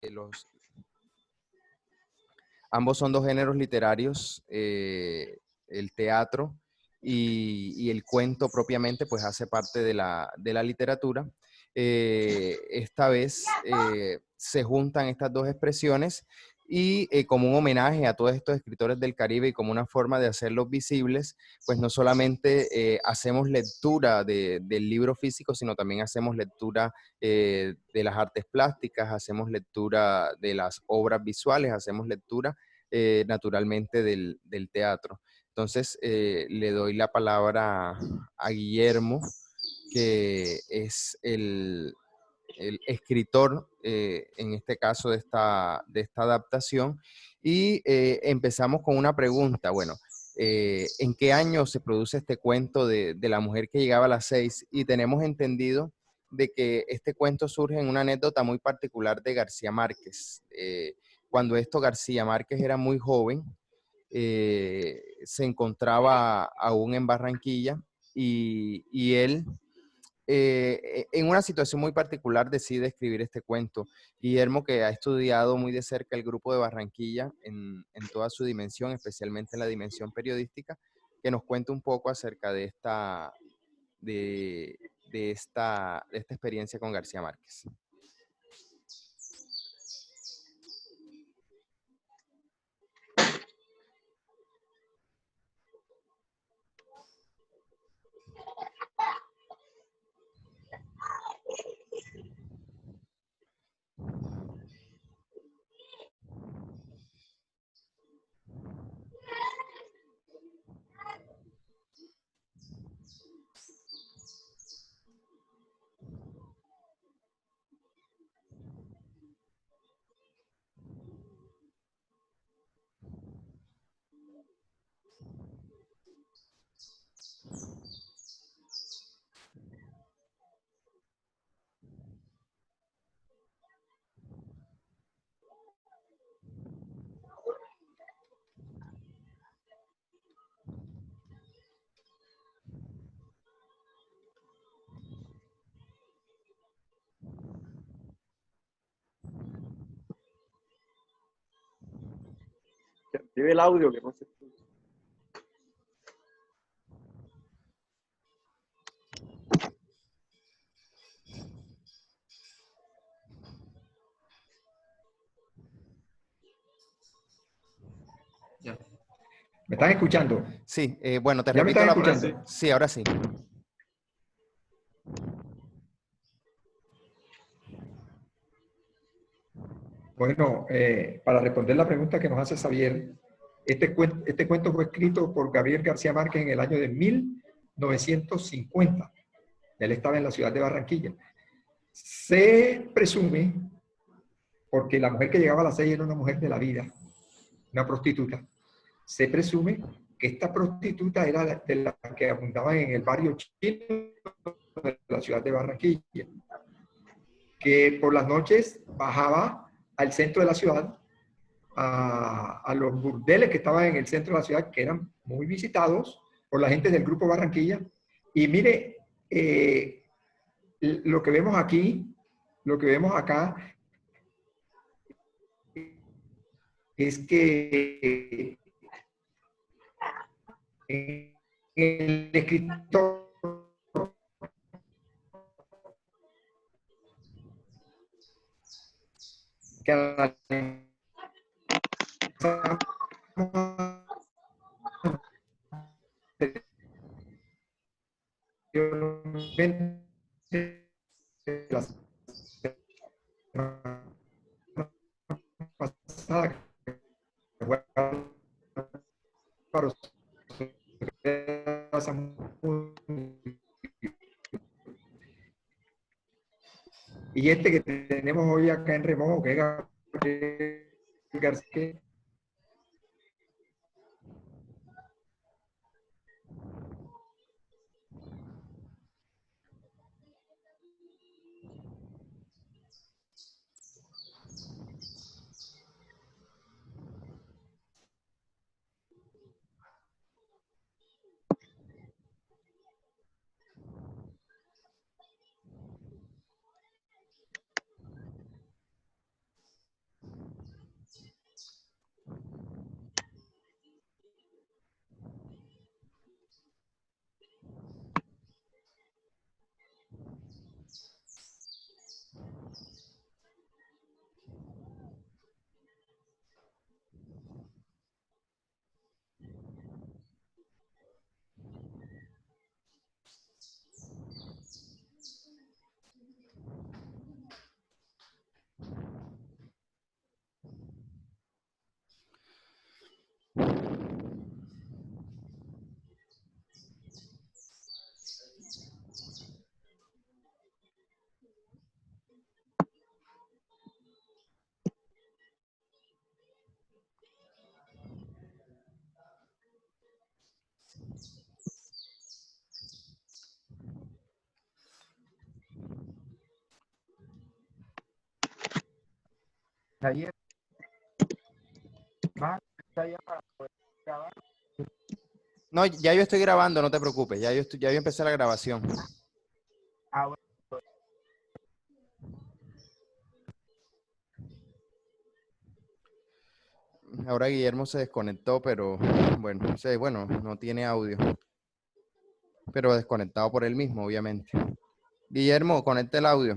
los, ambos son dos géneros literarios, el teatro y el cuento propiamente, pues hace parte de la literatura. Esta vez se juntan estas dos expresiones y como un homenaje a todos estos escritores del Caribe y como una forma de hacerlos visibles, pues no solamente hacemos lectura del libro físico, sino también hacemos lectura de las artes plásticas, hacemos lectura de las obras visuales, hacemos lectura naturalmente del teatro. Entonces, le doy la palabra a Guillermo, que es el escritor, en este caso, de esta adaptación. Y empezamos con una pregunta. Bueno, ¿en qué año se produce este cuento de la mujer que llegaba a las 6? Y tenemos entendido de que este cuento surge en una anécdota muy particular de García Márquez. Cuando García Márquez era muy joven, se encontraba aún en Barranquilla y él en una situación muy particular decide escribir este cuento. Guillermo, que ha estudiado muy de cerca el grupo de Barranquilla en toda su dimensión, especialmente en la dimensión periodística, que nos cuente un poco acerca de, de esta experiencia con García Márquez. Que active el audio, que no se escucha. Ya. ¿Me están escuchando? Sí, bueno, te ¿Ya me repito están la escuchando? pregunta. Sí, ahora sí. Bueno, para responder la pregunta que nos hace Xavier, este cuento fue escrito por Gabriel García Márquez en el año de 1950. Él estaba en la ciudad de Barranquilla. Se presume, porque la mujer que llegaba a las 6 era una mujer de la vida, una prostituta, se presume que esta prostituta era de las que abundaban en el barrio chino de la ciudad de Barranquilla, que por las noches bajaba al centro de la ciudad, a los burdeles que estaban en el centro de la ciudad, que eran muy visitados por la gente del Grupo Barranquilla. Y mire, lo que vemos aquí, lo que vemos acá, es que el escritor que la pasada, que fue para y este que tenemos hoy acá en remojo, que es Gabriel García. Ayer, más allá para poder grabar. No, ya yo estoy grabando, no te preocupes. Ya yo empecé la grabación. Ah, bueno. Ahora Guillermo se desconectó, pero bueno, no tiene audio. Pero desconectado por él mismo, obviamente. Guillermo, conecta el audio.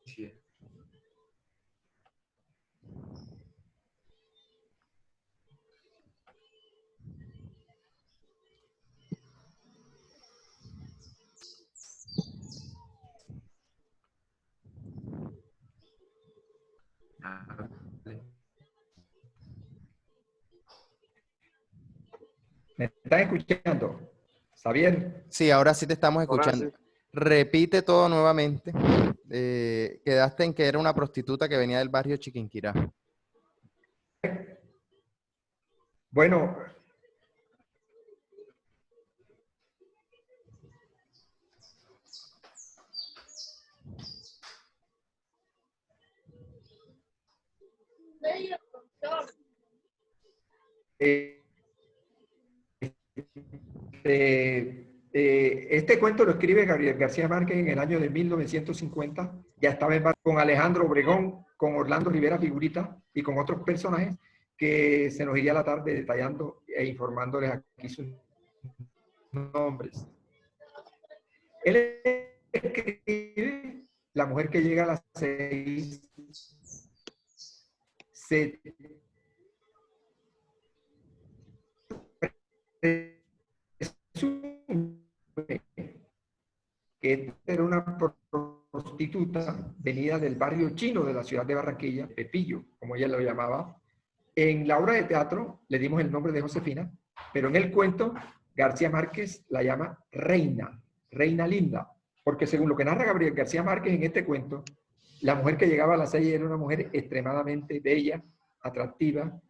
Sí. Ah, vale. ¿Me están escuchando? ¿Xavier? Sí, ahora sí te estamos Ahora escuchando. sí. Repite todo nuevamente. Quedaste en que era una prostituta que venía del barrio Chiquinquirá. Bueno, eh, este cuento lo escribe Gabriel García Márquez en el año de 1950. Ya estaba en bar con Alejandro Obregón, con Orlando Rivera Figurita y con otros personajes que se nos iría la tarde detallando e informándoles aquí sus nombres. Él escribe La mujer que llega a las 6 se presume que era una prostituta venida del barrio chino de la ciudad de Barranquilla, Pepillo, como ella lo llamaba. En la obra de teatro le dimos el nombre de Josefina, pero en el cuento García Márquez la llama Reina, Reina Linda, porque según lo que narra Gabriel García Márquez en este cuento, la mujer que llegaba a la 6 era una mujer extremadamente bella, atractiva,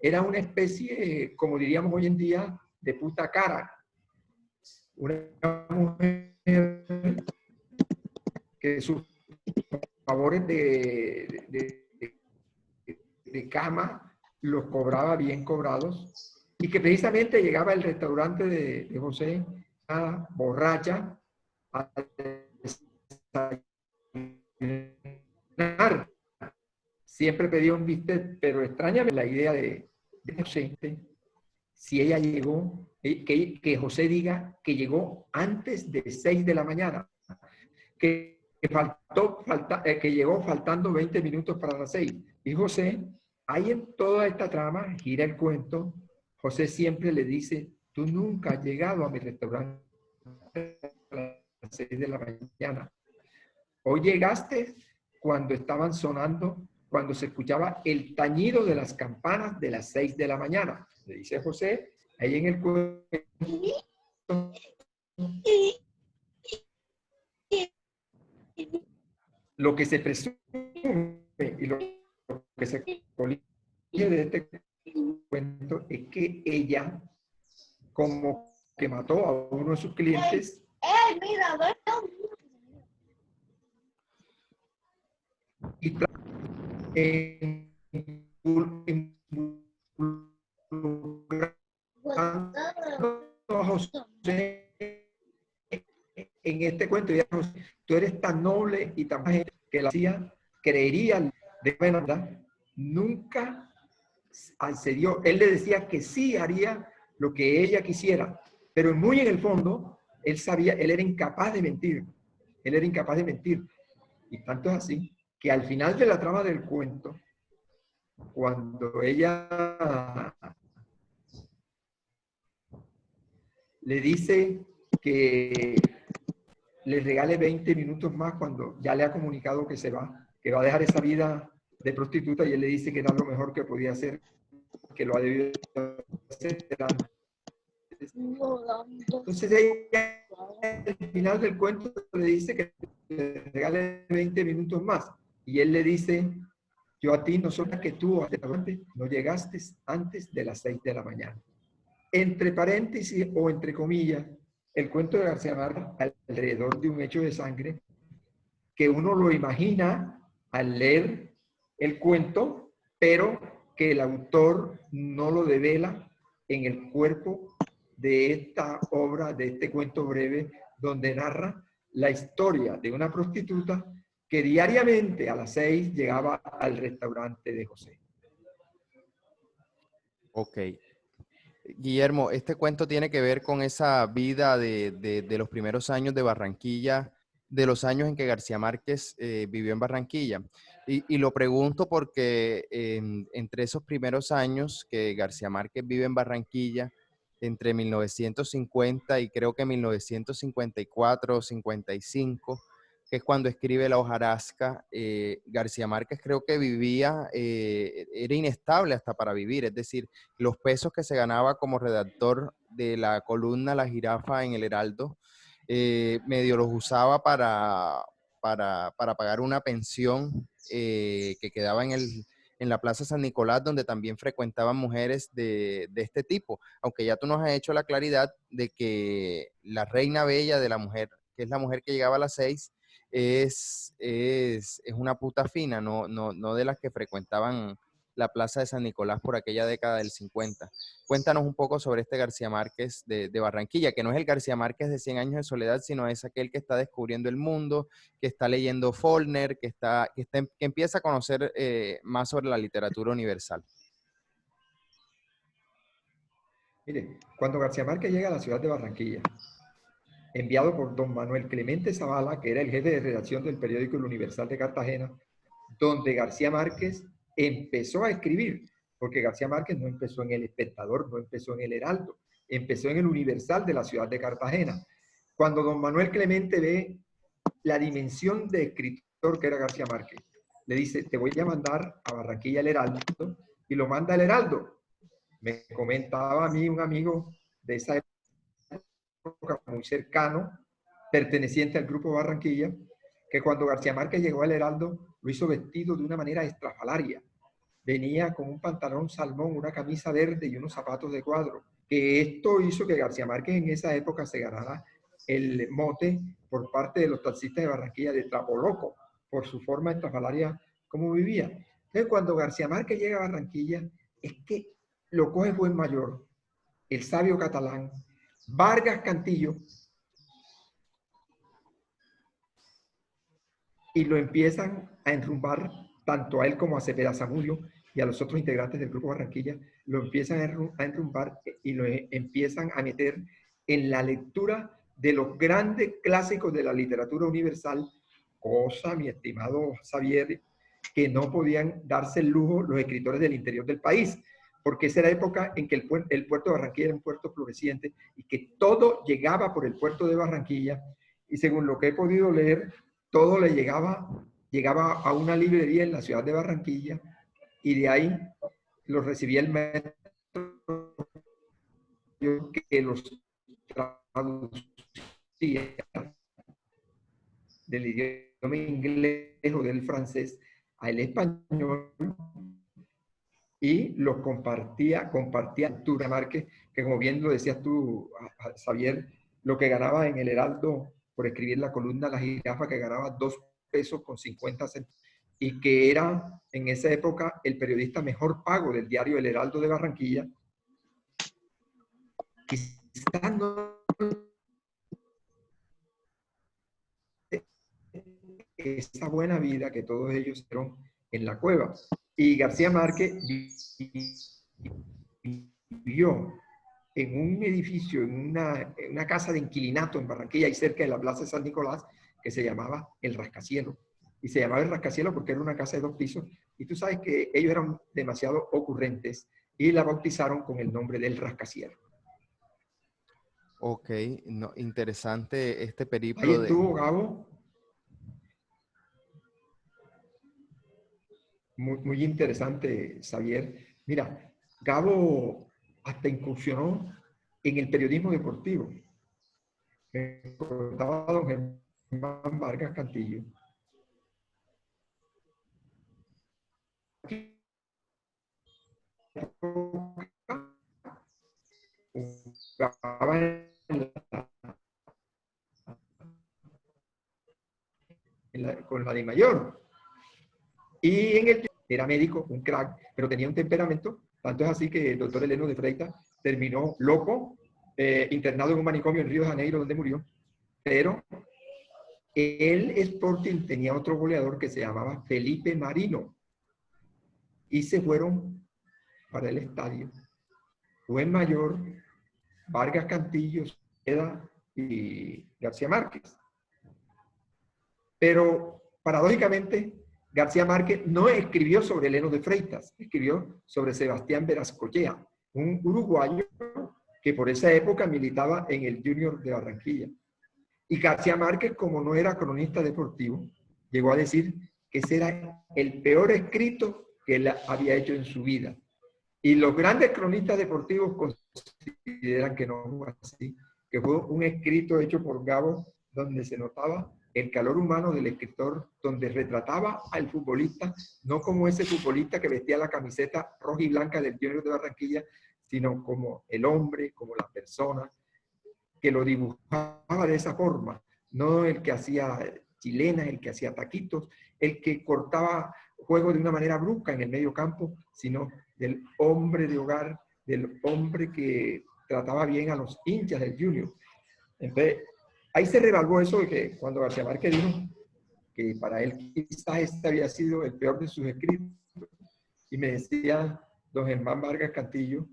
era una especie, como diríamos hoy en día, de puta cara, una mujer que sus favores de cama los cobraba bien cobrados y que precisamente llegaba al restaurante de José a borracha a desayunar. Siempre pedía un bistec, pero extrañamente la idea de José, si ella llegó, que José diga que llegó antes de 6 de la mañana, que llegó faltando 20 minutos para las 6. Y José, ahí en toda esta trama, gira el cuento, José siempre le dice, tú nunca has llegado a mi restaurante a las 6 de la mañana. Hoy llegaste cuando estaban sonando, cuando se escuchaba el tañido de las campanas de las 6 de la mañana. Le dice José, ahí en el cuento, lo que se presume y lo que se colige de este cuento es que ella, como que mató a uno de sus clientes, y a José en este cuento, tú eres tan noble y tan gente que la hacía, creería de verdad, nunca accedió. Él le decía que sí haría lo que ella quisiera, pero muy en el fondo, él sabía, él era incapaz de mentir. Él era incapaz de mentir. Y tanto es así que al final de la trama del cuento, cuando ella le dice que le regale 20 minutos más cuando ya le ha comunicado que se va, que va a dejar esa vida de prostituta y él le dice que era lo mejor que podía hacer, que lo ha debido hacer antes Entonces ella al final del cuento le dice que le regale 20 minutos más. Y él le dice, yo a ti no soy que tú no llegaste antes de las 6 de la mañana. Entre paréntesis o entre comillas, el cuento de García Márquez alrededor de un hecho de sangre que uno lo imagina al leer el cuento, pero que el autor no lo devela en el cuerpo de esta obra, de este cuento breve, donde narra la historia de una prostituta que diariamente a las 6 llegaba al restaurante de José. Ok. Guillermo, este cuento tiene que ver con esa vida de los primeros años de Barranquilla, de los años en que García Márquez vivió en Barranquilla. Y lo pregunto porque entre esos primeros años que García Márquez vive en Barranquilla, entre 1950 y creo que 1954 o 55, que es cuando escribe La hojarasca, García Márquez creo que vivía, era inestable hasta para vivir, es decir, los pesos que se ganaba como redactor de la columna La Jirafa en el Heraldo, medio los usaba para pagar una pensión que quedaba en la Plaza San Nicolás, donde también frecuentaban mujeres de este tipo, aunque ya tú nos has hecho la claridad de que la reina bella de la mujer, que es la mujer que llegaba a las 6, es una puta fina, no de las que frecuentaban la Plaza de San Nicolás por aquella década del 50. Cuéntanos un poco sobre este García Márquez de Barranquilla, que no es el García Márquez de 100 años de soledad, sino es aquel que está descubriendo el mundo, que está leyendo Faulkner, que empieza a conocer más sobre la literatura universal. Mire, cuando García Márquez llega a la ciudad de Barranquilla, enviado por don Manuel Clemente Zavala, que era el jefe de redacción del periódico El Universal de Cartagena, donde García Márquez empezó a escribir, porque García Márquez no empezó en El Espectador, no empezó en El Heraldo, empezó en El Universal de la ciudad de Cartagena. Cuando don Manuel Clemente ve la dimensión de escritor que era García Márquez, le dice, te voy a mandar a Barranquilla El Heraldo, y lo manda al Heraldo. Me comentaba a mí un amigo de esa época muy cercano, perteneciente al Grupo Barranquilla, que cuando García Márquez llegó al Heraldo, lo hizo vestido de una manera estrafalaria. Venía con un pantalón salmón, una camisa verde y unos zapatos de cuadro. Que esto hizo que García Márquez en esa época se ganara el mote por parte de los taxistas de Barranquilla de trapo loco, por su forma estrafalaria como vivía. Entonces, cuando García Márquez llega a Barranquilla, es que lo coge buen mayor, el sabio catalán, Vargas Cantillo, y lo empiezan a enrumbar tanto a él como a Cepeda Zamudio y a los otros integrantes del Grupo Barranquilla, lo empiezan a enrumbar y lo empiezan a meter en la lectura de los grandes clásicos de la literatura universal, cosa, mi estimado Xavier, que no podían darse el lujo los escritores del interior del país, porque esa era la época en que el puerto de Barranquilla era un puerto floreciente y que todo llegaba por el puerto de Barranquilla, y según lo que he podido leer, todo le llegaba a una librería en la ciudad de Barranquilla, y de ahí los recibía el maestro que los traducía del idioma inglés o del francés al español, y los compartía García Márquez, que como bien lo decías tú, Xavier, lo que ganaba en el Heraldo por escribir la columna La Jirafa, que ganaba 2 pesos con 50 centavos, y que era en esa época el periodista mejor pago del diario El Heraldo de Barranquilla. Quizás no esa buena vida que todos ellos hicieron en la cueva. Y García Márquez vivió en un edificio, en una casa de inquilinato en Barranquilla, y cerca de la Plaza de San Nicolás, que se llamaba El Rascacielos. Y se llamaba El Rascacielos porque era una casa de 2 pisos, y tú sabes que ellos eran demasiado ocurrentes y la bautizaron con el nombre del Rascacielos. Ok, no, interesante este Ahí periplo estuvo Gabo, muy interesante, Xavier. Mira, Gabo hasta incursionó en el periodismo deportivo. Me contaba don Germán Vargas Cantillo. Jugaba con la de mayor. Y en el era médico, un crack, pero tenía un temperamento. Tanto es así que el doctor Heleno de Freitas terminó loco, internado en un manicomio en Río de Janeiro, donde murió. Pero el Sporting tenía otro goleador que se llamaba Felipe Marino. Y se fueron para el estadio. Buen Mayor, Vargas Cantillo, Eda y García Márquez. Pero, paradójicamente, García Márquez no escribió sobre Heleno de Freitas, escribió sobre Sebastián Verascochea, un uruguayo que por esa época militaba en el Junior de Barranquilla. Y García Márquez, como no era cronista deportivo, llegó a decir que ese era el peor escrito que él había hecho en su vida. Y los grandes cronistas deportivos consideran que no fue así, que fue un escrito hecho por Gabo donde se notaba el calor humano del escritor, donde retrataba al futbolista, no como ese futbolista que vestía la camiseta roja y blanca del Junior de Barranquilla, sino como el hombre, como la persona, que lo dibujaba de esa forma, no el que hacía chilenas, el que hacía taquitos, el que cortaba juego de una manera brusca en el medio campo, sino del hombre de hogar, del hombre que trataba bien a los hinchas del Junior. Entonces, ahí se revalvó eso de que cuando García Márquez dijo que para él quizás este había sido el peor de sus escritos, y me decía don Germán Vargas Cantillo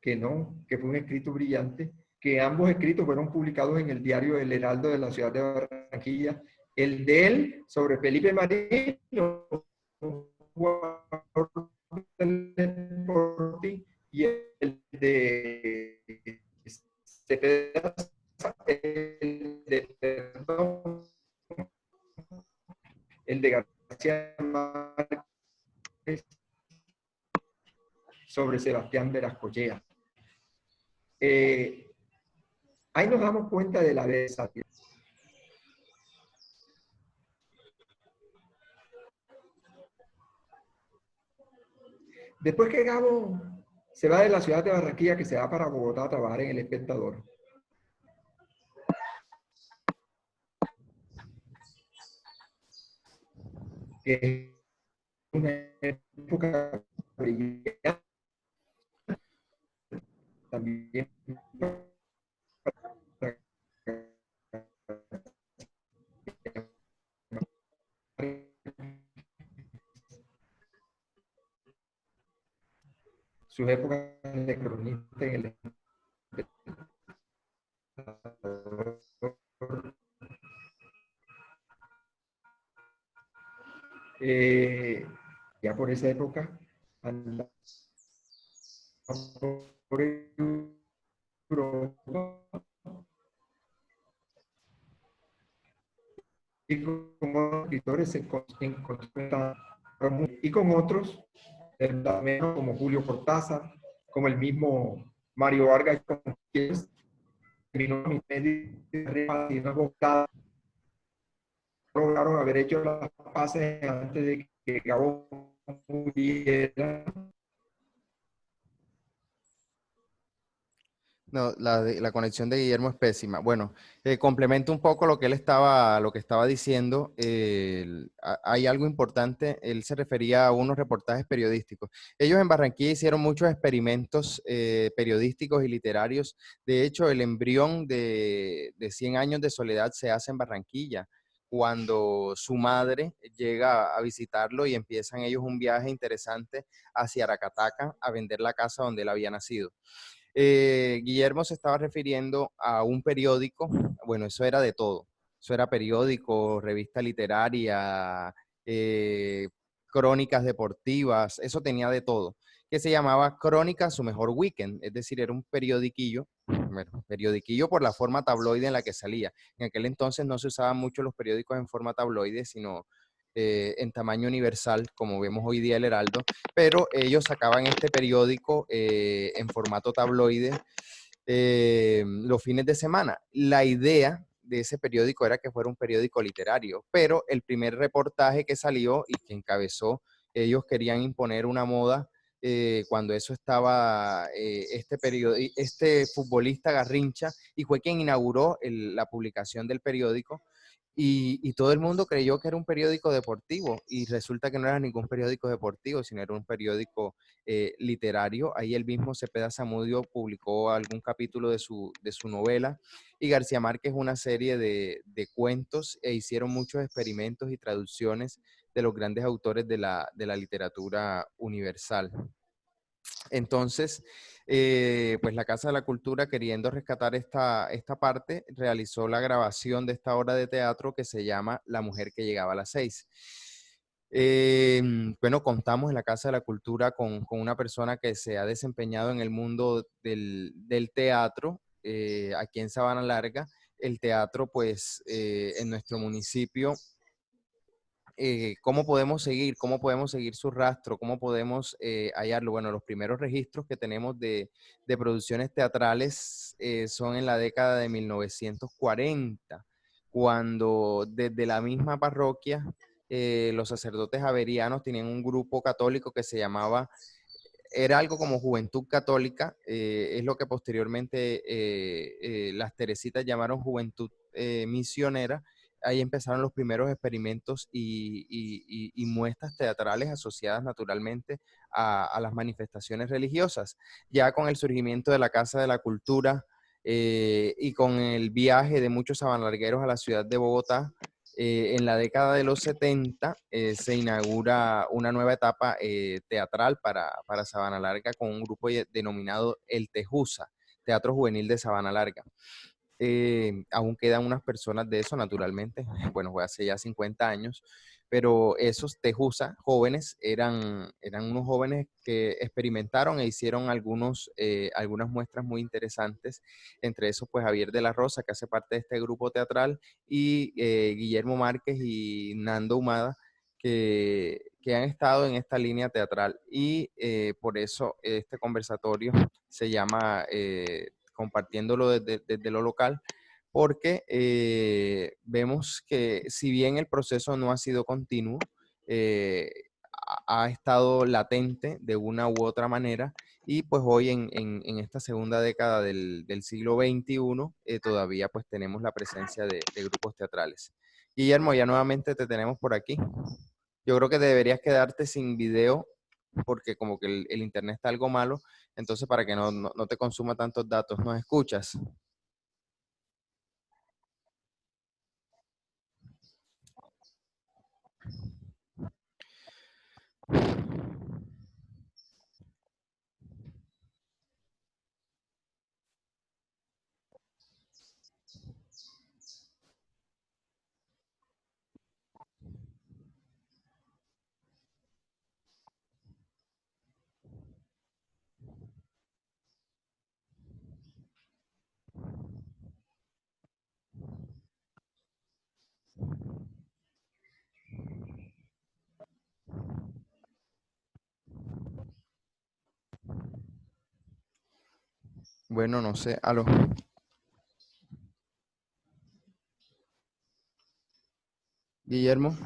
que no, que fue un escrito brillante, que ambos escritos fueron publicados en el diario El Heraldo de la ciudad de Barranquilla, el de él sobre Felipe Marino, y el de Cepeda, el de García Márquez sobre Sebastián Verascochea. Ahí nos damos cuenta de la versatilidad. Después que Gabo se va de la ciudad de Barranquilla, que se va para Bogotá a trabajar en El Espectador, que es una época brillante también sus épocas de cronista en El Espectador. Ya por esa época andaba por Europa y como escritores se encontró y con otros como Julio Cortázar, como el mismo Mario Vargas, que terminó mi medio y una botada, lograron haber hecho las paces antes de que Gabo muriera. No, la conexión de Guillermo es pésima. Bueno, complemento un poco lo que estaba diciendo. Hay algo importante. Él se refería a unos reportajes periodísticos. Ellos en Barranquilla hicieron muchos experimentos periodísticos y literarios. De hecho, el embrión de 100 años de soledad se hace en Barranquilla, cuando su madre llega a visitarlo y empiezan ellos un viaje interesante hacia Aracataca a vender la casa donde él había nacido. Guillermo se estaba refiriendo a un periódico, bueno, eso era de todo, eso era periódico, revista literaria, eh, crónicas deportivas, eso tenía de todo, que se llamaba Crónica Su Mejor Weekend, es decir, era un periodiquillo, bueno, periodiquillo por la forma tabloide en la que salía. En aquel entonces no se usaban mucho los periódicos en forma tabloide, sino en tamaño universal, como vemos hoy día el Heraldo, pero ellos sacaban este periódico en formato tabloide los fines de semana. La idea de ese periódico era que fuera un periódico literario, pero el primer reportaje que salió y que encabezó, ellos querían imponer una moda cuando eso estaba este futbolista Garrincha, y fue quien inauguró la publicación del periódico. Y todo el mundo creyó que era un periódico deportivo y resulta que no era ningún periódico deportivo, sino era un periódico literario. Ahí el mismo Cepeda Zamudio publicó algún capítulo de su novela, y García Márquez una serie de cuentos, e hicieron muchos experimentos y traducciones de los grandes autores de la literatura universal. Entonces, pues la Casa de la Cultura, queriendo rescatar esta parte, realizó la grabación de esta obra de teatro que se llama La mujer que llegaba a las 6. Bueno, contamos en la Casa de la Cultura con una persona que se ha desempeñado en el mundo del teatro, aquí en Sabana Larga. El teatro, pues, en nuestro municipio, cómo podemos seguir su rastro, cómo podemos hallarlo. Bueno, los primeros registros que tenemos de producciones teatrales son en la década de 1940, cuando desde la misma parroquia los sacerdotes averianos tenían un grupo católico que se llamaba, era algo como Juventud Católica, es lo que posteriormente las Teresitas llamaron Juventud Misionera. Ahí empezaron los primeros experimentos y muestras teatrales asociadas naturalmente a las manifestaciones religiosas. Ya con el surgimiento de la Casa de la Cultura y con el viaje de muchos sabanlargueros a la ciudad de Bogotá, en la década de los 70 se inaugura una nueva etapa teatral para Sabana Larga con un grupo denominado El Tejusa, Teatro Juvenil de Sabana Larga. Aún quedan unas personas de eso, naturalmente. Bueno, fue hace ya 50 años, pero esos Tejusa jóvenes eran unos jóvenes que experimentaron e hicieron algunas muestras muy interesantes. Entre esos, pues Javier de la Rosa, que hace parte de este grupo teatral, y Guillermo Márquez y Nando Humada, que han estado en esta línea teatral. Y por eso este conversatorio se llama Compartiéndolo desde lo local, porque vemos que si bien el proceso no ha sido continuo, eh, ha estado latente de una u otra manera, y pues hoy en esta segunda década del siglo XXI todavía pues tenemos la presencia de grupos teatrales. Guillermo, ya nuevamente te tenemos por aquí. Yo creo que deberías quedarte sin video porque como que el internet está algo malo, entonces para que no te consuma tantos datos. ¿Nos escuchas? Bueno, no sé, aló. Guillermo.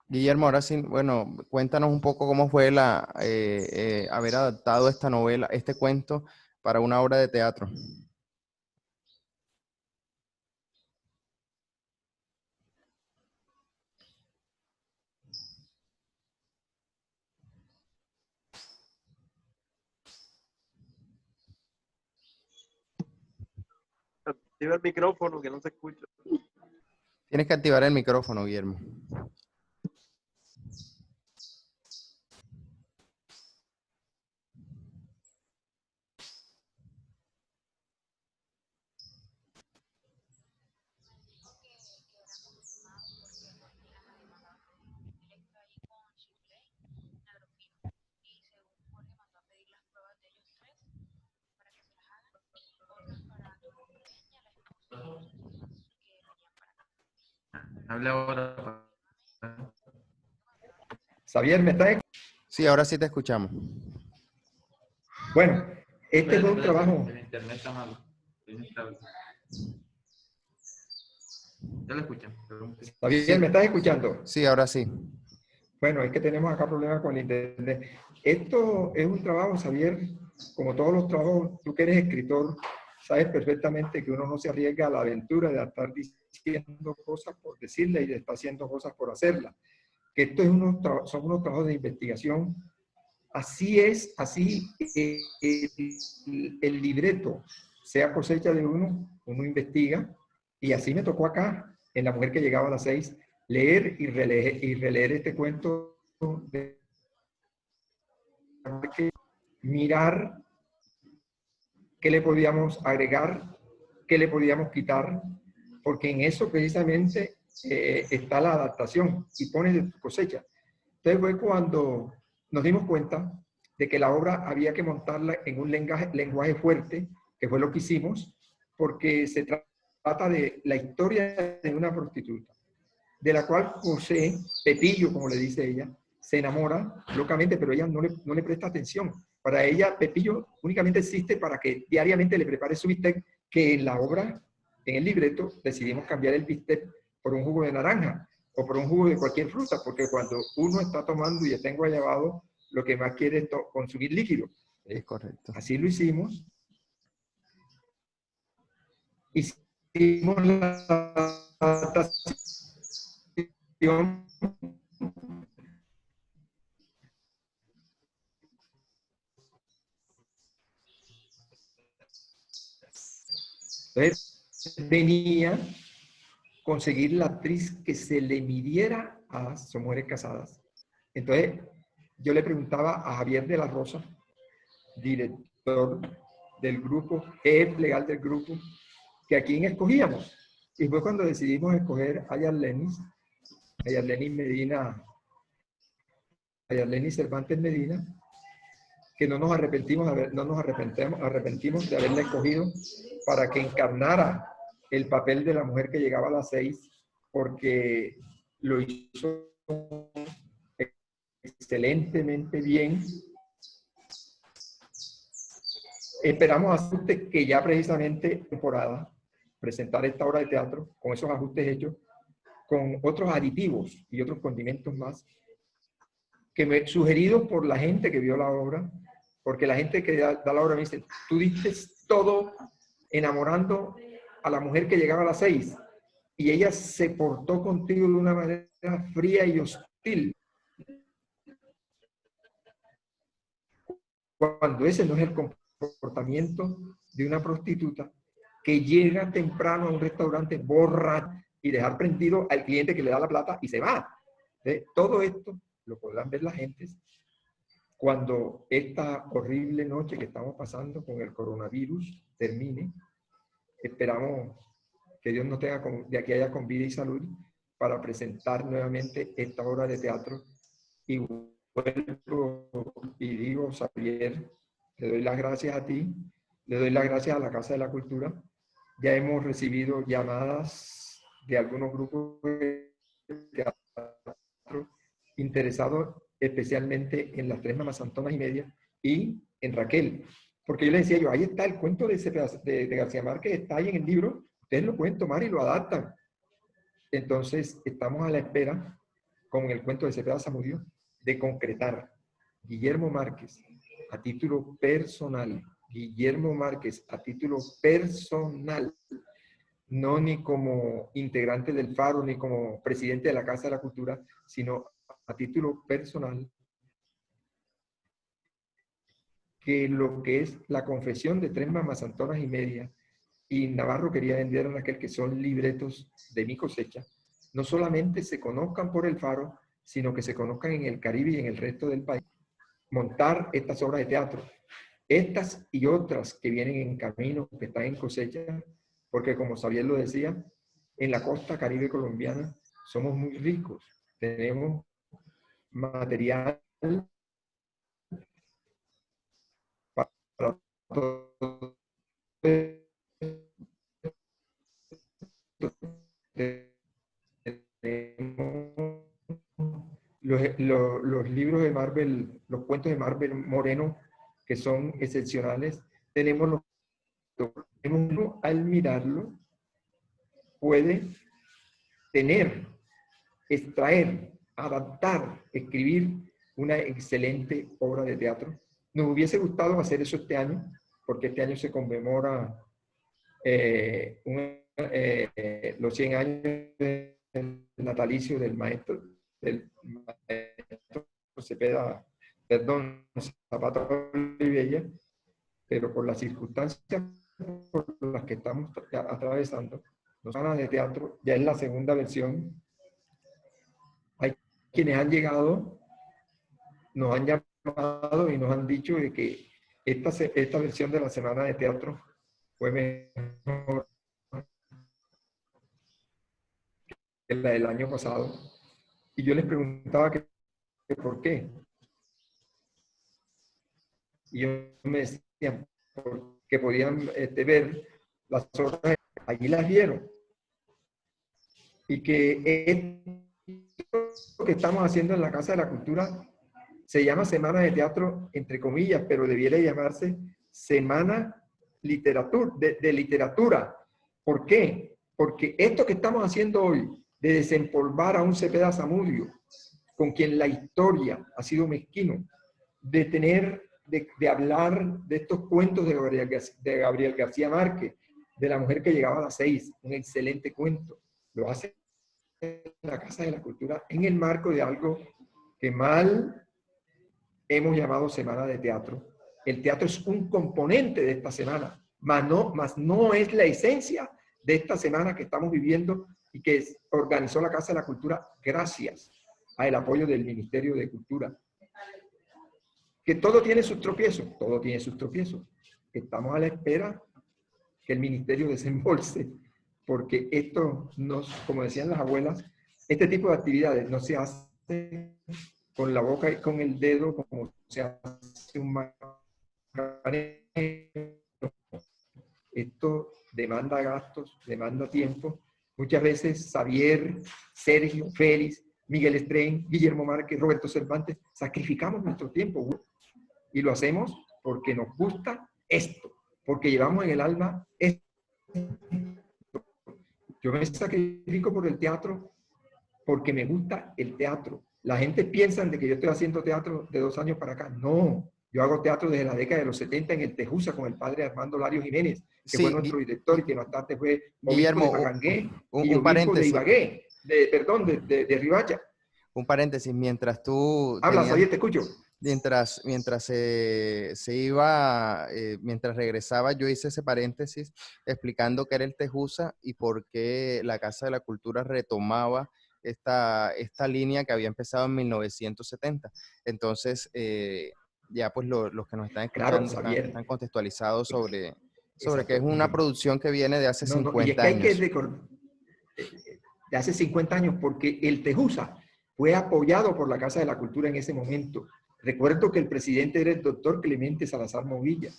Guillermo, ahora sí, bueno, cuéntanos un poco cómo fue haber adaptado esta novela, este cuento, para una obra de teatro. Activa el micrófono que no se escucha. Tienes que activar el micrófono, Guillermo. Hable ahora. Xavier, ¿me estás? Sí, ahora sí te escuchamos. Bueno, este fue un Espérate, trabajo. el internet está malo. Inestable. Ya lo escuchan. Xavier, Sí, ¿me estás escuchando? sí, ahora sí. Bueno, es que tenemos acá problemas con el internet. Esto es un trabajo, Xavier, como todos los trabajos, tú que eres escritor, sabes perfectamente que uno no se arriesga a la aventura de estar diciendo cosas por decirle y de estar haciendo cosas por hacerlas. Que esto es son unos trabajos de investigación. Así es, así el libreto, sea cosecha de uno investiga, y así me tocó acá, en La mujer que llegaba a las 6, leer y releer este cuento de mirar qué le podíamos agregar, qué le podíamos quitar, porque en eso precisamente está la adaptación y pones de tu cosecha. Entonces fue cuando nos dimos cuenta de que la obra había que montarla en un lenguaje fuerte, que fue lo que hicimos, porque se trata de la historia de una prostituta, de la cual José, Pepillo, como le dice ella, se enamora locamente, pero ella no le presta atención. Para ella, Pepillo únicamente existe para que diariamente le prepare su bistec, que en la obra, en el libreto, decidimos cambiar el bistec por un jugo de naranja o por un jugo de cualquier fruta, porque cuando uno está tomando y está enguayabado, lo que más quiere es consumir líquido. Es correcto. Así lo hicimos. Hicimos la adaptación. Entonces, venía conseguir la actriz que se le midiera a Son Mujeres Casadas. Entonces, yo le preguntaba a Javier de la Rosa, director del grupo, jefe legal del grupo, que a quién escogíamos. Y fue cuando decidimos escoger a Yarlenis Medina, a Yarlenis Cervantes Medina, que no nos arrepentimos de haberla escogido para que encarnara el papel de la mujer que llegaba a las 6, porque lo hizo excelentemente bien. Esperamos ajustes que ya precisamente temporada presentar esta obra de teatro con esos ajustes hechos, con otros aditivos y otros condimentos más, sugeridos por la gente que vio la obra, porque la gente que da la obra me dice, tú diste todo enamorando a la mujer que llegaba a las 6 y ella se portó contigo de una manera fría y hostil. Cuando ese no es el comportamiento de una prostituta que llega temprano a un restaurante, borra y dejar prendido al cliente que le da la plata y se va. Todo esto lo podrán ver las gentes cuando esta horrible noche que estamos pasando con el coronavirus termine. Esperamos que Dios nos tenga de aquí allá con vida y salud para presentar nuevamente esta obra de teatro. Y vuelvo y digo, Xavier, le doy las gracias a ti, le doy las gracias a la Casa de la Cultura. Ya hemos recibido llamadas de algunos grupos de teatro interesados especialmente en las tres mamás Antonas y media y en Raquel. Porque yo le decía ahí está el cuento de García Márquez, está ahí en el libro, ustedes lo pueden tomar y lo adaptan. Entonces, estamos a la espera, con el cuento de Cepeda Zamudio, de concretar. Guillermo Márquez, a título personal, Guillermo Márquez, a título personal, no ni como integrante del Faro, ni como presidente de la Casa de la Cultura, sino a título personal, que lo que es la confesión de tres mamás Antonas y media, y Navarro quería vender a aquel que son libretos de mi cosecha, no solamente se conozcan por el Faro, sino que se conozcan en el Caribe y en el resto del país. Montar estas obras de teatro, estas y otras que vienen en camino, que están en cosecha, porque como Xavier lo decía, en la costa caribe colombiana somos muy ricos, tenemos material para todo los libros de Marvel, los cuentos de Marvel Moreno, que son excepcionales. Tenemos uno, al mirarlo, puede tener, extraer, adaptar, escribir una excelente obra de teatro. Nos hubiese gustado hacer eso este año, porque este año se conmemora los 100 años del natalicio del maestro Cepeda, perdón, Zapata Olivella, pero por las circunstancias por las que estamos atravesando, los ganas de teatro ya es la segunda versión. Hay quienes han llegado, nos han llamado y nos han dicho de que esta versión de la Semana de Teatro fue mejor que la del año pasado. Y yo les preguntaba que por qué. Y ellos me decían que podían ver las obras, allí las vieron. Y que esto que estamos haciendo en la Casa de la Cultura se llama Semana de Teatro, entre comillas, pero debiera llamarse Semana de Literatura. ¿Por qué? Porque esto que estamos haciendo hoy, de desempolvar a un Cepeda Zamudio, con quien la historia ha sido mezquino, de hablar de estos cuentos de Gabriel García Márquez, de la mujer que llegaba a las 6, un excelente cuento, lo hace en la Casa de la Cultura en el marco de algo que mal hemos llamado Semana de Teatro. El teatro es un componente de esta semana, mas no es la esencia de esta semana que estamos viviendo y que organizó la Casa de la Cultura gracias al apoyo del Ministerio de Cultura. Que todo tiene sus tropiezos, todo tiene sus tropiezos. Estamos a la espera que el Ministerio desembolse, porque esto, como decían las abuelas, este tipo de actividades no se hace con la boca y con el dedo como se hace un manejo. Esto demanda gastos, demanda tiempo. Muchas veces Xavier, Sergio, Félix, Miguel Estrén, Guillermo Márquez, Roberto Cervantes, sacrificamos nuestro tiempo y lo hacemos porque nos gusta esto, porque llevamos en el alma esto. Yo me sacrifico por el teatro porque me gusta el teatro. La gente piensa de que yo estoy haciendo teatro de 2 años para acá. No, yo hago teatro desde la década de los 70 en el Tejusa con el padre Armando Lario Jiménez, que fue nuestro director y que más tarde fue obispo de Macangué y obispo de Ibagué, de Riohacha. Un paréntesis, mientras tú... Habla, Xavier, te escucho. Mientras mientras regresaba, yo hice ese paréntesis explicando qué era el Tejusa y por qué la Casa de la Cultura retomaba esta línea que había empezado en 1970. Entonces, ya pues los que nos están escuchando están contextualizados sobre que es una producción que viene de hace 50 años. De hace 50 años, porque el Tejusa fue apoyado por la Casa de la Cultura en ese momento. Recuerdo que el presidente era el doctor Clemente Salazar Movilla.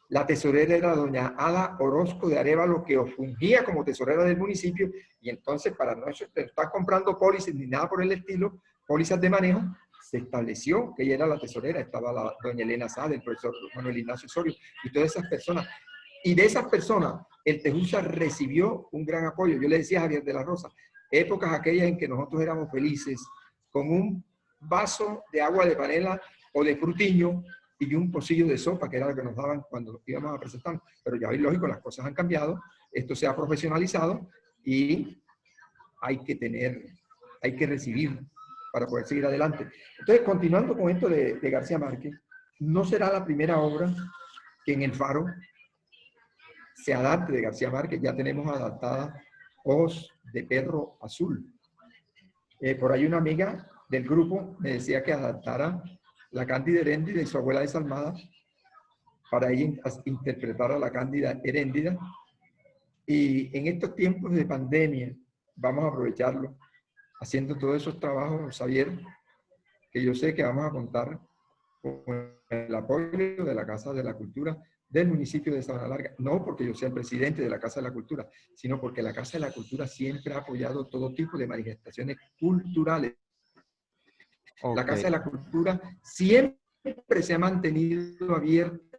La tesorera era doña Ada Orozco de Arévalo, que fungía como tesorera del municipio, y entonces para no estar comprando pólizas ni nada por el estilo, pólizas de manejo, se estableció que ella era la tesorera. Estaba la doña Elena Sade, el profesor Manuel Ignacio Osorio, y todas esas personas. Y de esas personas, el Tejusa recibió un gran apoyo. Yo le decía a Javier de la Rosa, épocas aquellas en que nosotros éramos felices, con un vaso de agua de panela o de frutiño y un pocillo de sopa, que era lo que nos daban cuando íbamos a presentar. Pero ya hoy, lógico, las cosas han cambiado, esto se ha profesionalizado y hay que recibir para poder seguir adelante. Entonces, continuando con esto de García Márquez, no será la primera obra que en el Faro se adapte de García Márquez. Ya tenemos adaptada Ojos de Perro Azul. Por ahí una amiga del grupo me decía que adaptara la Cándida Heréndida y su abuela desalmada para ella interpretar a la Cándida Heréndida. Y en estos tiempos de pandemia vamos a aprovecharlo haciendo todos esos trabajos, Xavier, que yo sé que vamos a contar con el apoyo de la Casa de la Cultura del municipio de Sabana Larga. No porque yo sea el presidente de la Casa de la Cultura, sino porque la Casa de la Cultura siempre ha apoyado todo tipo de manifestaciones culturales. La Ok. Casa de la Cultura siempre se ha mantenido abierta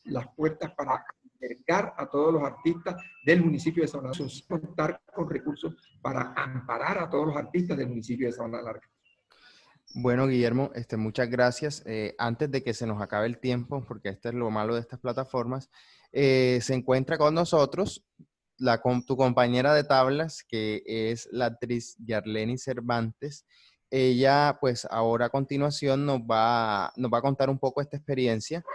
las puertas para acercar a todos los artistas del municipio de Sabana Larga, contar con recursos para amparar a todos los artistas del municipio de Sabana Larga. Bueno, Guillermo, muchas gracias. Antes de que se nos acabe el tiempo, porque esto es lo malo de estas plataformas, se encuentra con nosotros tu compañera de tablas, que es la actriz Yarleni Cervantes. Ella, pues ahora a continuación nos va a contar un poco esta experiencia,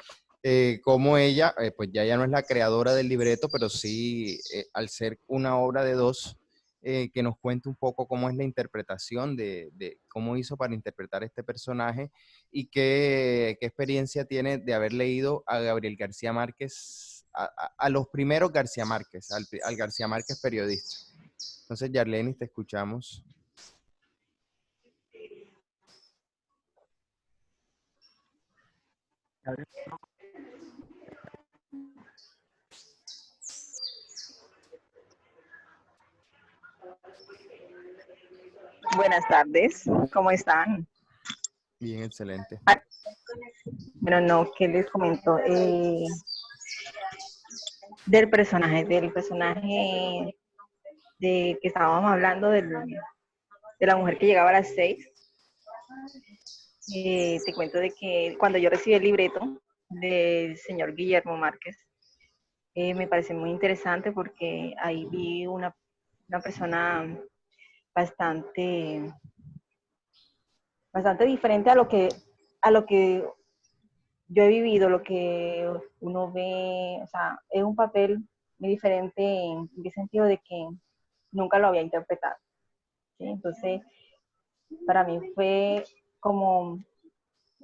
cómo ella, pues ya no es la creadora del libreto, pero sí, al ser una obra de dos, que nos cuente un poco cómo es la interpretación de cómo hizo para interpretar este personaje y qué experiencia tiene de haber leído a Gabriel García Márquez, a los primeros García Márquez, al García Márquez periodista. Entonces, Yarleni, te escuchamos. Buenas tardes, ¿cómo están? Bien, excelente. Bueno, no, ¿qué les comento? Del personaje de que estábamos hablando, de la mujer que llegaba a las 6. Te cuento de que cuando yo recibí el libreto del señor Guillermo Márquez, me pareció muy interesante porque ahí vi una persona bastante, bastante diferente a lo que yo he vivido, lo que uno ve. O sea, es un papel muy diferente en el sentido de que nunca lo había interpretado, ¿sí? Entonces, para mí fue como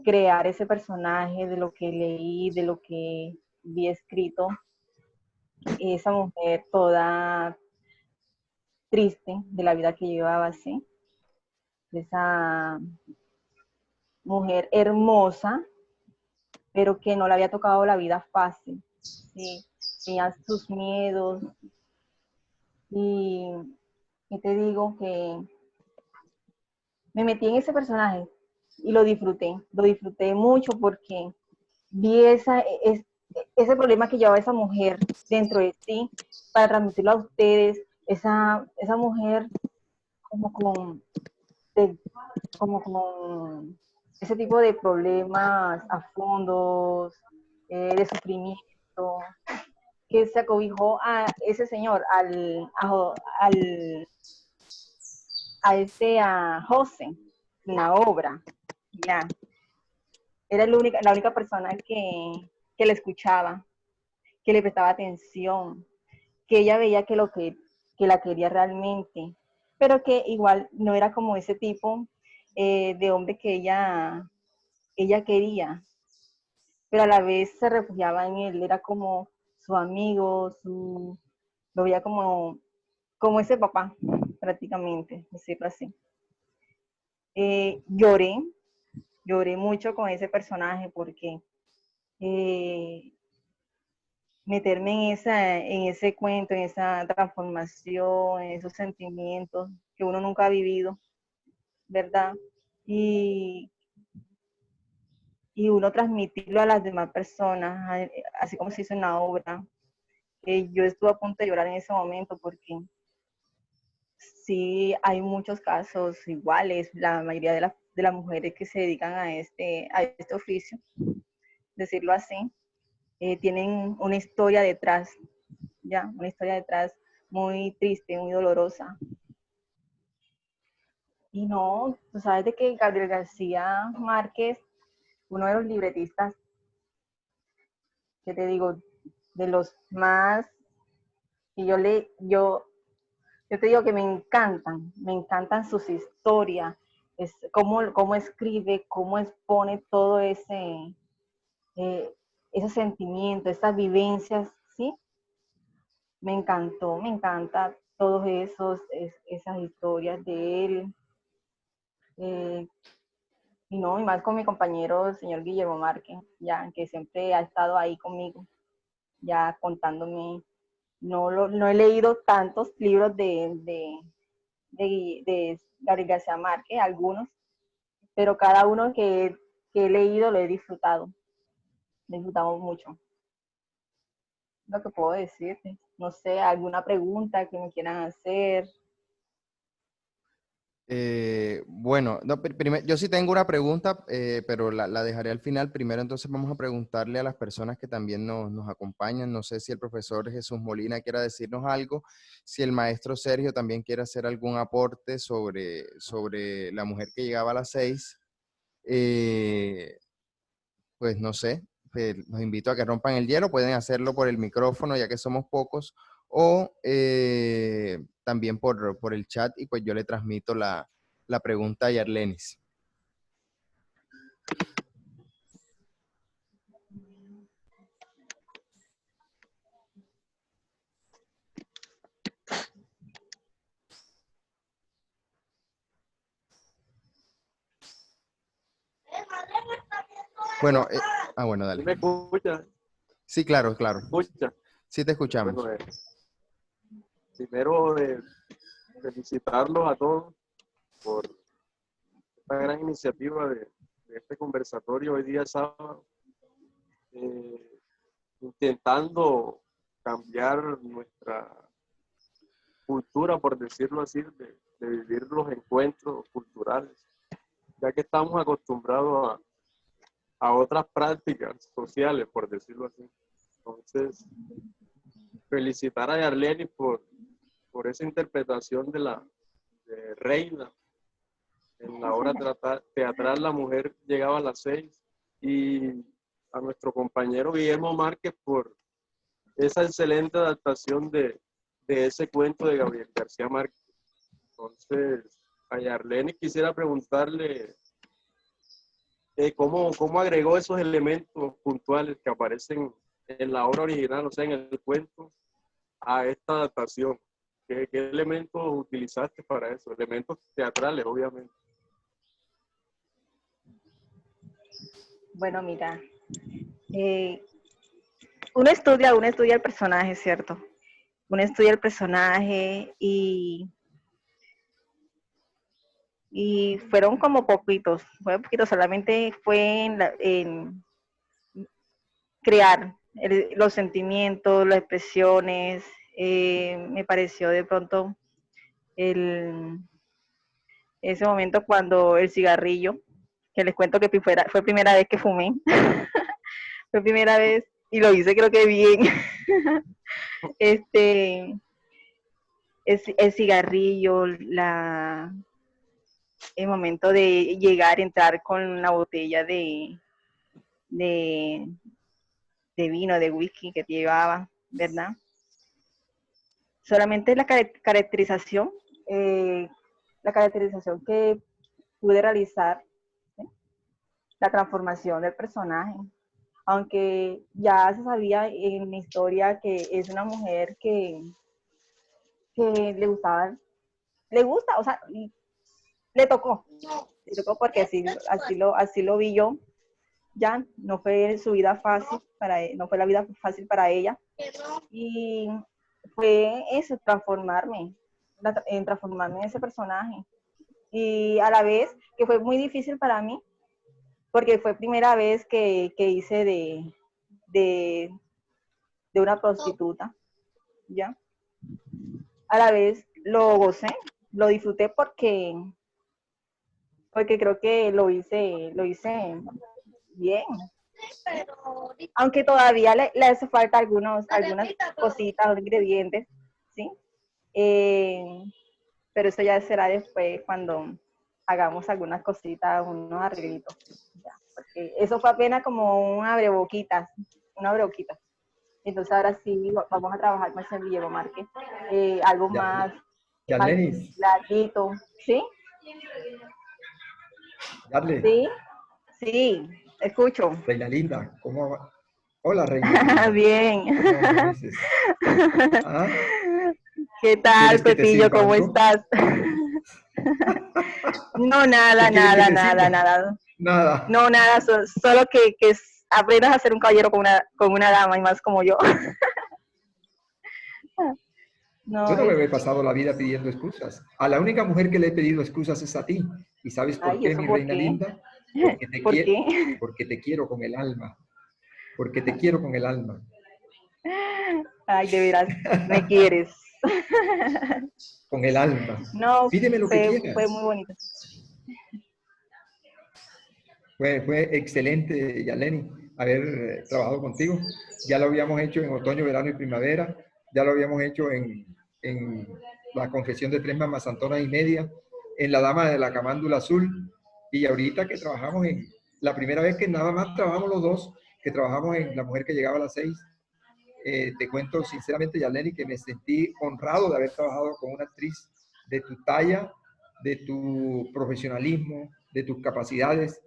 crear ese personaje de lo que leí, de lo que vi escrito, esa mujer toda triste de la vida que llevaba, ¿sí? Esa mujer hermosa, pero que no le había tocado la vida fácil, ¿sí? Tenía sus miedos y te digo que me metí en ese personaje y lo disfruté mucho porque vi ese problema que llevaba esa mujer dentro de sí para transmitirlo a ustedes, esa mujer como de, como con ese tipo de problemas a fondos, de sufrimiento, que se acobijó a ese señor, a José, en la obra, ya. Era la única persona que le escuchaba, que le prestaba atención, que ella veía que la quería realmente, pero que igual no era como ese tipo de hombre que ella quería, pero a la vez se refugiaba en él, era como su amigo, lo veía como ese papá, prácticamente, decirlo así. Lloré, lloré mucho con ese personaje porque eh, meterme en ese cuento, en esa transformación, en esos sentimientos que uno nunca ha vivido, ¿verdad? Y, y uno transmitirlo a las demás personas, así como se hizo en la obra. Yo estuve a punto de llorar en ese momento porque sí hay muchos casos iguales, la mayoría de las mujeres que se dedican a este oficio, decirlo así, tienen una historia detrás, ya, una historia detrás muy triste, muy dolorosa. Y no, tú sabes de que Gabriel García Márquez, uno de los libretistas, que te digo, de los más, y yo te digo que me encantan sus historias, es cómo escribe, cómo expone todo eh, ese sentimiento, esas vivencias, ¿sí? Me encanta todos esas historias de él. eh, y no, y más con mi compañero, el señor Guillermo Márquez, ya, que siempre ha estado ahí conmigo, ya contándome. No he leído tantos libros de Gabriel García Márquez, algunos, pero cada uno que he leído lo he disfrutado. Disfrutamos mucho. Lo que puedo decirte. No sé, alguna pregunta que me quieran hacer. Bueno, no, yo sí tengo una pregunta, pero la dejaré al final. Primero, entonces vamos a preguntarle a las personas que también nos acompañan. No sé si el profesor Jesús Molina quiera decirnos algo, si el maestro Sergio también quiere hacer algún aporte sobre la mujer que llegaba a las 6. Pues no sé, los invito a que rompan el hielo, pueden hacerlo por el micrófono ya que somos pocos, o también por el chat, y pues yo le transmito la pregunta a Yarlenis. Bueno, bueno, dale. ¿Me escucha? Sí, claro, claro. ¿Me escucha? Sí te escuchamos. Bueno, primero, felicitarlos a todos por esta gran iniciativa de este conversatorio hoy día sábado, intentando cambiar nuestra cultura, por decirlo así, de vivir los encuentros culturales, ya que estamos acostumbrados a otras prácticas sociales, por decirlo así. Entonces, felicitar a Yarleni por esa interpretación de Reina. En la obra teatral La mujer llegaba a las 6, y a nuestro compañero Guillermo Márquez por esa excelente adaptación de ese cuento de Gabriel García Márquez. Entonces, a Yarleni quisiera preguntarle cómo agregó esos elementos puntuales que aparecen en la obra original, o sea, en el cuento, a esta adaptación. ¿Qué elementos utilizaste para eso? Elementos teatrales, obviamente. Bueno, mira, uno estudia el personaje, ¿cierto? Uno estudia el personaje y fueron como poquitos, solamente fue en crear los sentimientos, las expresiones. Me pareció de pronto ese momento cuando el cigarrillo, que les cuento que fue primera vez que fumé, fue primera vez y lo hice creo que bien. El cigarrillo, el momento de entrar con la botella de vino, de whisky que llevaba, ¿verdad? Solamente la caracterización que pude realizar, ¿sí? La transformación del personaje, aunque ya se sabía en mi historia que es una mujer que le gusta, o sea, le tocó porque así lo vi yo. Ya no fue su vida fácil no fue la vida fácil para ella, y fue eso, transformarme en ese personaje, y a la vez que fue muy difícil para mí porque fue primera vez que hice de una prostituta, ya. A la vez lo gocé, lo disfruté porque creo que lo hice bien. Aunque todavía le hace falta algunas cositas, ingredientes, ¿sí? Pero eso ya será después cuando hagamos algunas cositas, unos arreglitos. Ya, porque eso fue apenas como un abreboquitas. Entonces ahora sí vamos a trabajar con el Guillermo Márquez. Algo más larguito, ¿sí? Darle. Sí, escucho. Reina Linda, ¿cómo va? Hola, Reina Linda. Bien. ¿Cómo dices? ¿Ah? ¿Qué tal, ¿Quieres que te Pepillo? sirva ¿Cómo algo? estás? No, nada, ¿Qué quieres que nada, te nada, sirva? nada. Nada. No, nada, solo que aprendas a ser un caballero con una dama y más como yo. Yo No, no me he pasado la vida pidiendo excusas. A la única mujer que le he pedido excusas es a ti. ¿Y sabes por ay, qué, ¿eso mi por reina qué? linda? Porque te ¿Por quiero, qué? porque te quiero con el alma. Porque te quiero con el alma. Ay, de veras, me quieres. Con el alma. No, Pídeme lo que fue quieras. muy bonito. Fue excelente, Yaleni, haber trabajado contigo. Ya lo habíamos hecho en otoño, verano y primavera. Ya lo habíamos hecho en la confesión de 3 mamás santonas y media, en la dama de la camándula azul. Y ahorita que trabajamos en la primera vez que nada más trabajamos los dos, que trabajamos en La mujer que llegaba a las 6. Te cuento sinceramente, Yaleni, que me sentí honrado de haber trabajado con una actriz de tu talla, de tu profesionalismo, de tus capacidades.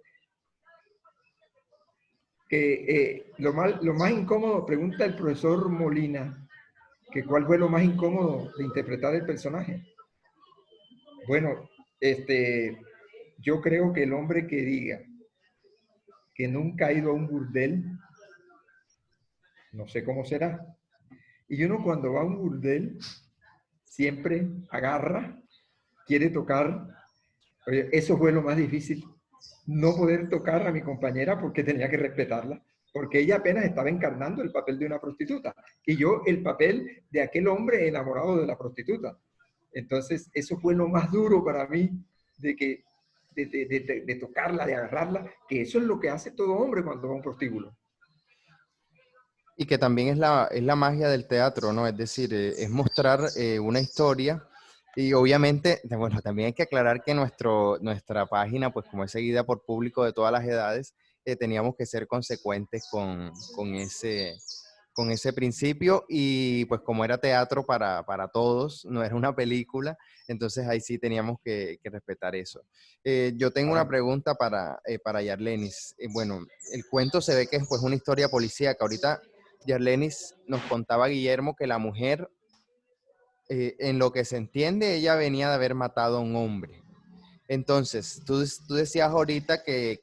Lo más incómodo, pregunta el profesor Molina, que cuál fue lo más incómodo de interpretar el personaje. Bueno, yo creo que el hombre que diga que nunca ha ido a un burdel, no sé cómo será. Y uno cuando va a un burdel, siempre agarra, quiere tocar. Oye, eso fue lo más difícil, no poder tocar a mi compañera porque tenía que respetarla, porque ella apenas estaba encarnando el papel de una prostituta y yo el papel de aquel hombre enamorado de la prostituta. Entonces, eso fue lo más duro para mí, de tocarla, de agarrarla, que eso es lo que hace todo hombre cuando va a un prostíbulo. Y que también es la magia del teatro, ¿no? Es decir, es mostrar una historia y obviamente, bueno, también hay que aclarar que nuestra página, pues como es seguida por público de todas las edades, teníamos que ser consecuentes con ese principio y pues como era teatro para todos, no era una película, entonces ahí sí teníamos que respetar eso. Yo tengo una Ahora, pregunta para Yarlenis. Bueno, el cuento se ve que es pues una historia policíaca. Ahorita Yarlenis nos contaba Guillermo que la mujer, en lo que se entiende, ella venía de haber matado a un hombre. Entonces, tú decías ahorita que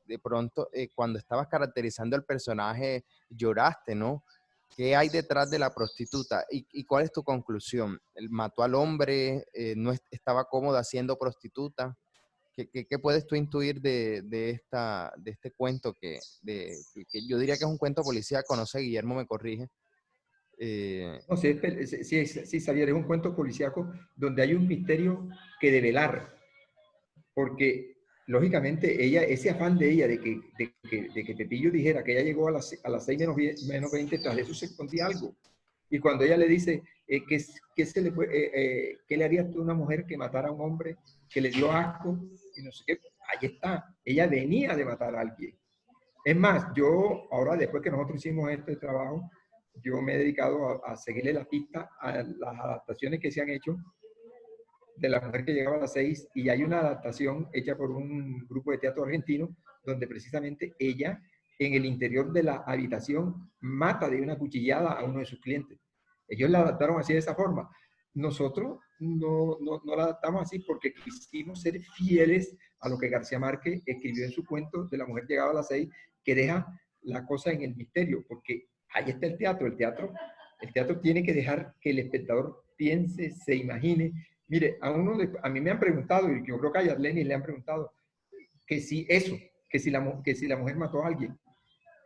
de pronto, cuando estabas caracterizando el personaje, lloraste, ¿no? ¿Qué hay detrás de la prostituta? ¿Y cuál es tu conclusión? ¿Él mató al hombre? ¿No estaba cómoda siendo prostituta? ¿Qué puedes tú intuir de este cuento que yo diría que es un cuento policíaco? No sé, Guillermo me corrige. no sé, sí, Xavier, es un cuento policíaco donde hay un misterio que develar, porque lógicamente ella, ese afán de ella de que Pepillo dijera que ella llegó a las 6 menos 20, tras eso se escondía algo. Y cuando ella le dice, ¿qué le harías tú a una mujer que matara a un hombre que le dio asco? Y no sé qué, ahí está, ella venía de matar a alguien. Es más, yo ahora, después que nosotros hicimos este trabajo, yo me he dedicado a seguirle la pista a las adaptaciones que se han hecho de La mujer que llegaba a las 6, y hay una adaptación hecha por un grupo de teatro argentino donde precisamente ella en el interior de la habitación mata de una cuchillada a uno de sus clientes. Ellos la adaptaron así, de esa forma. Nosotros no la adaptamos así porque quisimos ser fieles a lo que García Márquez escribió en su cuento de La mujer llegaba a las 6, que deja la cosa en el misterio, porque ahí está el teatro tiene que dejar que el espectador piense, se imagine. Mire, a mí me han preguntado, y yo creo que a Yarleni le han preguntado, que si eso, que si la mujer mató a alguien,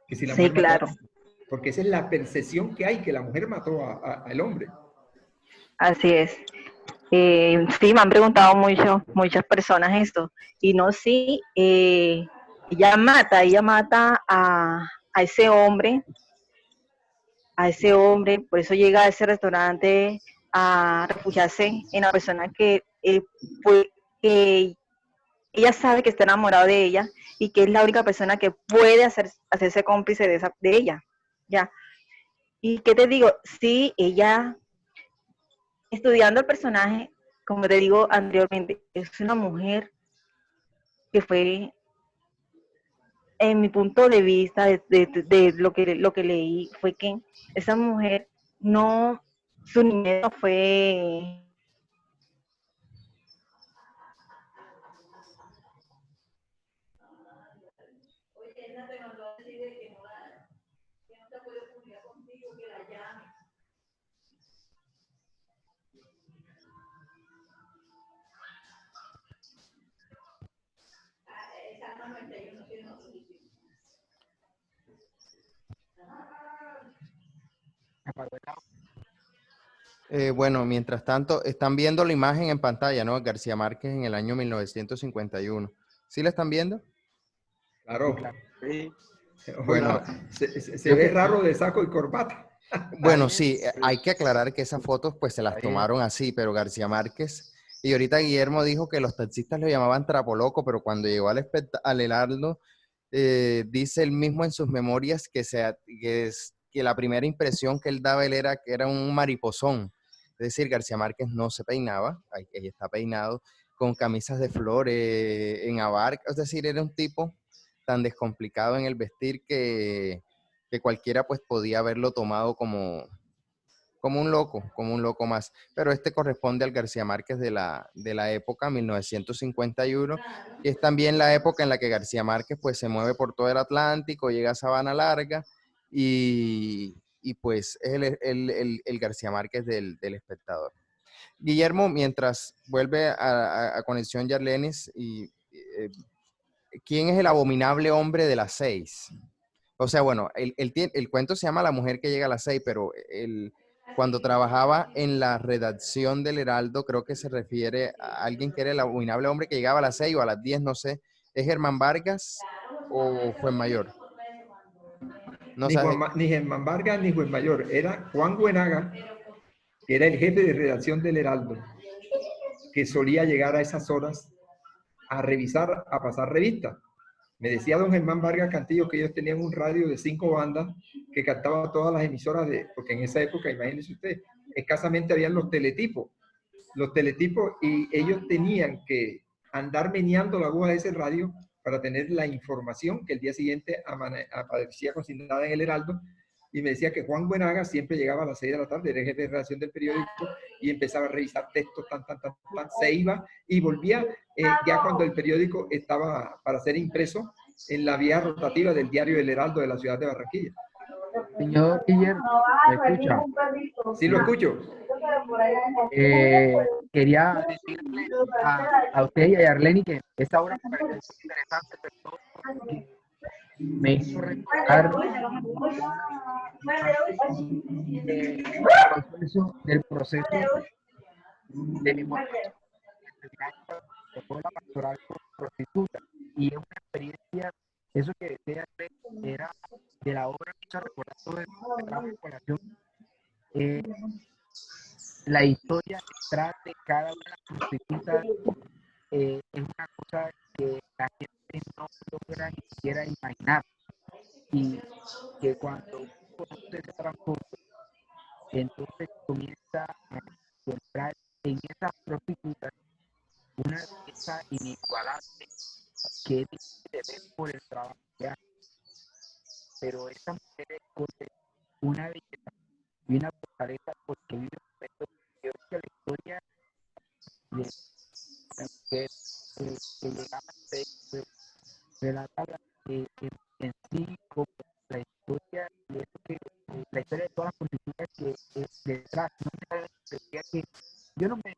que si la Sí, mujer mató a claro, alguien, porque esa es la percepción que hay, que la mujer mató al hombre. así es. Sí, me han preguntado muchas personas esto. Y no, sí, ella mata a ese hombre, por eso llega a ese restaurante a refugiarse en la persona que ella sabe que está enamorado de ella y que es la única persona que puede hacerse cómplice de ella, ¿ya? Y qué te digo, sí, ella, estudiando el personaje, como te digo anteriormente, es una mujer que fue, en mi punto de vista, de lo que leí, fue que esa mujer no, su niñez no fue Bueno, mientras tanto, están viendo la imagen en pantalla, ¿no? García Márquez en el año 1951. ¿Sí la están viendo? Claro. Sí, Bueno, Se ve raro de saco y corbata. bueno, sí, hay que aclarar que esas fotos pues se las Está bien. tomaron así, pero García Márquez, y ahorita Guillermo dijo que los taxistas lo llamaban trapoloco, pero cuando llegó al Heraldo, dice él mismo en sus memorias que la primera impresión que él daba él era que era un mariposón. Es decir, García Márquez no se peinaba, ahí está peinado, con camisas de flores, en abarca, es decir, era un tipo tan descomplicado en el vestir que cualquiera pues podía haberlo tomado como un loco más. Pero este corresponde al García Márquez de la época 1951, que es también la época en la que García Márquez pues se mueve por todo el Atlántico, llega a Sabana Larga y pues es el García Márquez del espectador. Guillermo, mientras vuelve a Conexión Yarlenis, ¿quién es el abominable hombre de las 6? O sea, bueno, el cuento se llama La mujer que llega a las 6, pero cuando trabajaba en la redacción del Heraldo, creo que se refiere a alguien que era el abominable hombre que llegaba a las 6 o a las 10, no sé. ¿Es Germán Vargas o Fuenmayor? No Ni, sabes. Ni Germán Vargas ni Juan Mayor. Era Juan Buenaga, que era el jefe de redacción del Heraldo, que solía llegar a esas horas a revisar, a pasar revistas. Me decía don Germán Vargas Cantillo que ellos tenían un radio de 5 bandas que captaba todas las emisoras porque en esa época, imagínense usted, escasamente habían los teletipos y ellos tenían que andar meneando la aguja de ese radio para tener la información que el día siguiente aparecía consignada en el Heraldo. Y me decía que Juan Buenaga siempre llegaba a las 6 de la tarde, era el jefe de redacción del periódico, y empezaba a revisar textos, se iba y volvía ya cuando el periódico estaba para ser impreso en la vía rotativa del diario El Heraldo de la ciudad de Barranquilla. Señor Guillermo, ¿me escucha? Sí, lo escucho. Quería decirle a usted y a Arleni que esta obra me pareció muy interesante, pero todo porque me hizo recordar del proceso de mi muerte de toda la pastoral prostituta, y es una experiencia, eso que decía era de la obra que hizo recordar todo el trabajo de colación, la historia detrás de cada una de las prostitutas es una cosa que la gente no logra ni siquiera imaginar, y que cuando uno conoce ese trasfondo, entonces comienza a encontrar en esas prostitutas una belleza inigualable que es difícil de ver por el trabajo que hacen. Pero estas mujeres poseen una belleza y una fortaleza porque viven momentos que la historia de la mujer que llegaba a ser relatada en sí como la historia de eso que la historia de todas las prostitutas que detrás. No me decía que yo no me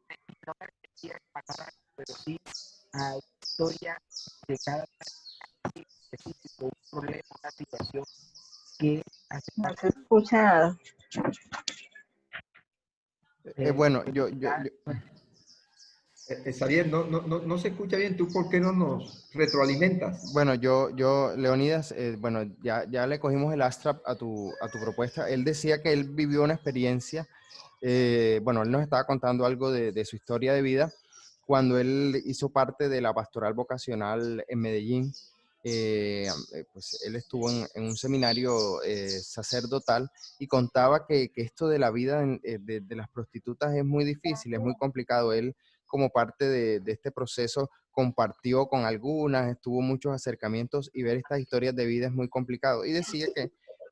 decía matar, pero sí a la historia de cada específico, un problema, una situación que hace No parte se escucha. Bueno, Xavier, no se escucha bien. ¿Tú por qué no nos retroalimentas? bueno, Leonidas, bueno, ya le cogimos el astrap a tu propuesta. Él decía que él vivió una experiencia, bueno, él nos estaba contando algo de su historia de vida cuando él hizo parte de la pastoral vocacional en Medellín. Pues él estuvo en un seminario sacerdotal y contaba que esto de la vida de las prostitutas es muy difícil, es muy complicado. Él, como parte de este proceso, compartió con algunas, tuvo muchos acercamientos y ver estas historias de vida es muy complicado. Y decía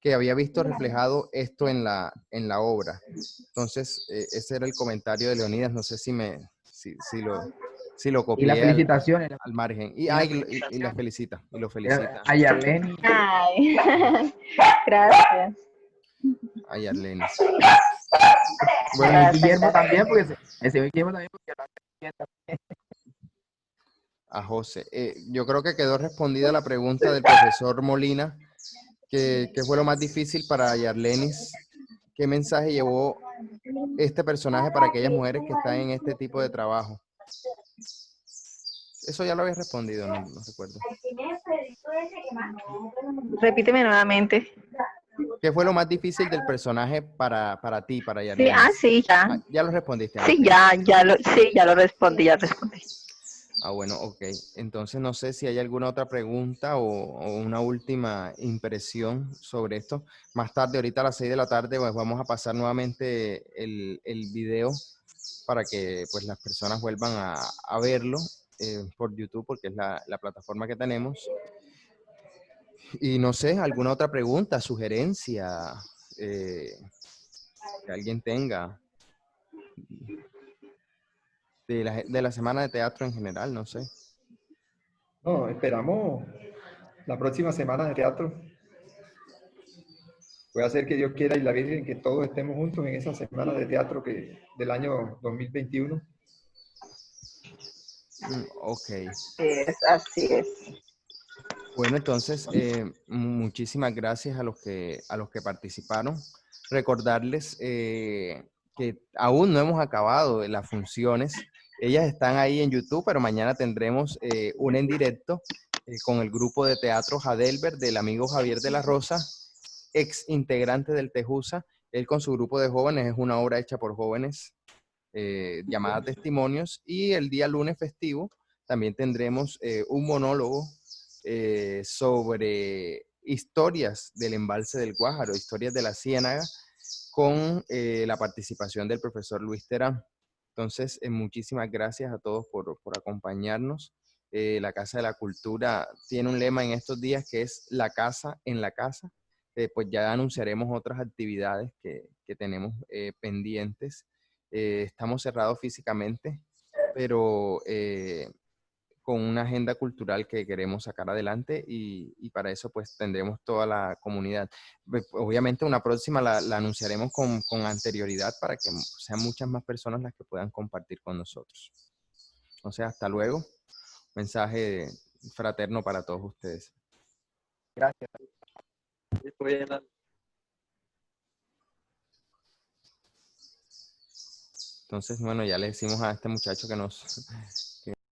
que había visto reflejado esto en la obra. Entonces, ese era el comentario de Leonidas. No sé si Sí, lo Y copié las felicitaciones al margen. Y, y las ay, y felicitaciones la felicita, y lo felicita a Yarleni. Ay, gracias. a Yarlenis. Bueno, Bueno, y Gracias, Guillermo gracias. también, porque ese Guillermo también, porque lo hace bien también. a José. Yo creo que quedó respondida la pregunta del profesor Molina, que fue lo más difícil para Yarlenis. ¿Qué mensaje llevó este personaje para aquellas mujeres que están en este tipo de trabajo? Eso ya lo había respondido, no recuerdo. Repíteme nuevamente. ¿Qué fue lo más difícil del personaje para ti, para Sí, Yarlenis? sí, ya. Ya lo respondiste Sí, antes. ya lo respondí, ya respondí. Bueno, ok. Entonces no sé si hay alguna otra pregunta o una última impresión sobre esto. Más tarde, ahorita a las 6 de la tarde, pues vamos a pasar nuevamente el video para que pues las personas vuelvan a verlo por YouTube, porque es la plataforma que tenemos. Y no sé, alguna otra pregunta, sugerencia que alguien tenga de la semana de teatro en general, no sé. No, esperamos la próxima semana de teatro. Puede hacer que Dios quiera y la Virgen que todos estemos juntos en esa semana de teatro del año 2021. Ok. Así es. Bueno, entonces, muchísimas gracias a los que participaron. Recordarles que aún no hemos acabado las funciones. Ellas están ahí en YouTube, pero mañana tendremos una en directo con el grupo de teatro Jadelbert del amigo Javier de la Rosa, ex integrante del Tejusa. Él con su grupo de jóvenes, es una obra hecha por jóvenes llamada Testimonios. Y el día lunes festivo también tendremos un monólogo sobre historias del embalse del Guájaro, historias de la Ciénaga, con la participación del profesor Luis Terán. Entonces, muchísimas gracias a todos por acompañarnos. La Casa de la Cultura tiene un lema en estos días que es la casa en la casa. Pues ya anunciaremos otras actividades que tenemos pendientes. Estamos cerrados físicamente, pero con una agenda cultural que queremos sacar adelante y para eso pues tendremos toda la comunidad. Obviamente una próxima la anunciaremos con anterioridad para que sean muchas más personas las que puedan compartir con nosotros. Entonces, hasta luego. Mensaje fraterno para todos ustedes. Gracias. Estoy en la Entonces, bueno, ya le decimos a este muchacho que nos